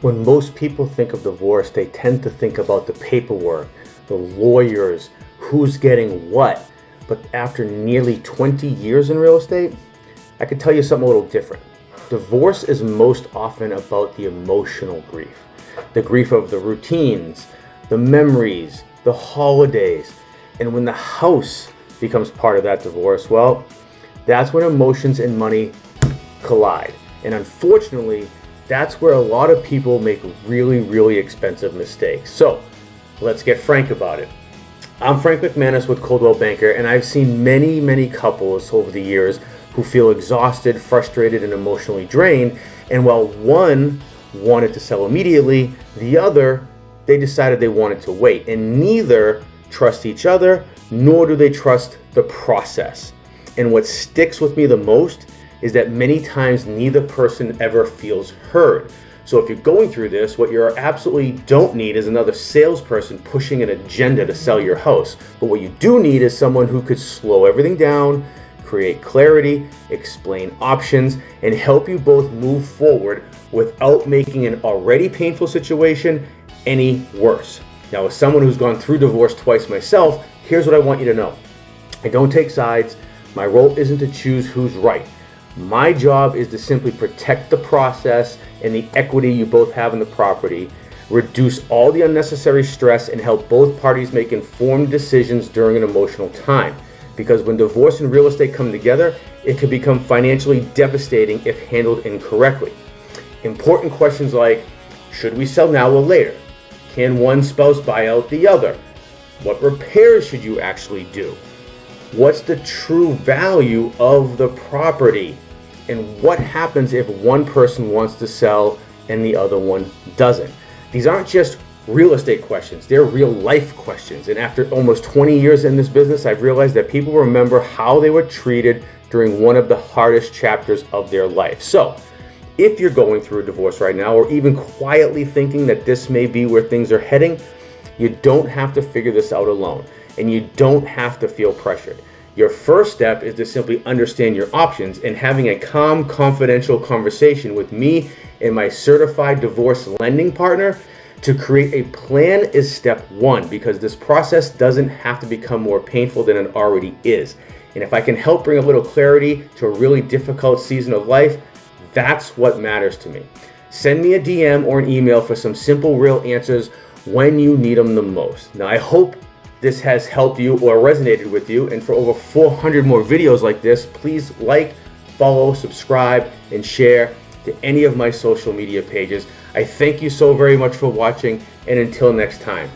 When most people think of divorce, they tend to think about the paperwork, the lawyers, who's getting what. But after nearly 20 years in real estate, I can tell you something a little different. Divorce is most often about the emotional grief. The grief of the routines, the memories, the holidays. And when the house becomes part of that divorce, well, that's when emotions and money collide. And unfortunately, that's where a lot of people make really, really expensive mistakes. So let's get frank about it. I'm Frank McManus with Coldwell Banker, and I've seen many, many couples over the years who feel exhausted, frustrated, and emotionally drained. And while one wanted to sell immediately, the other, they decided they wanted to wait. And neither trust each other, nor do they trust the process. And what sticks with me the most is that many times neither person ever feels heard. So if you're going through this, what you absolutely don't need is another salesperson pushing an agenda to sell your house. But what you do need is someone who could slow everything down, create clarity, explain options, and help you both move forward without making an already painful situation any worse. Now, as someone who's gone through divorce twice myself, here's what I want you to know. I don't take sides. My role isn't to choose who's right. My job is to simply protect the process and the equity you both have in the property, reduce all the unnecessary stress, and help both parties make informed decisions during an emotional time. Because when divorce and real estate come together, it can become financially devastating if handled incorrectly. Important questions like, should we sell now or later? Can one spouse buy out the other? What repairs should you actually do? What's the true value of the property? And what happens if one person wants to sell and the other one doesn't? These aren't just real estate questions, they're real life questions. And after almost 20 years in this business, I've realized that people remember how they were treated during one of the hardest chapters of their life. So, if you're going through a divorce right now, or even quietly thinking that this may be where things are heading, you don't have to figure this out alone, and you don't have to feel pressured. Your first step is to simply understand your options, and having a calm, confidential conversation with me and my certified divorce lending partner to create a plan is step one, because this process doesn't have to become more painful than it already is. And if I can help bring a little clarity to a really difficult season of life, that's what matters to me. Send me a DM or an email for some simple, real answers when you need them the most. Now, I hope this has helped you or resonated with you. And for over 400 more videos like this, please like, follow, subscribe, and share to any of my social media pages. I thank you so very much for watching, and until next time.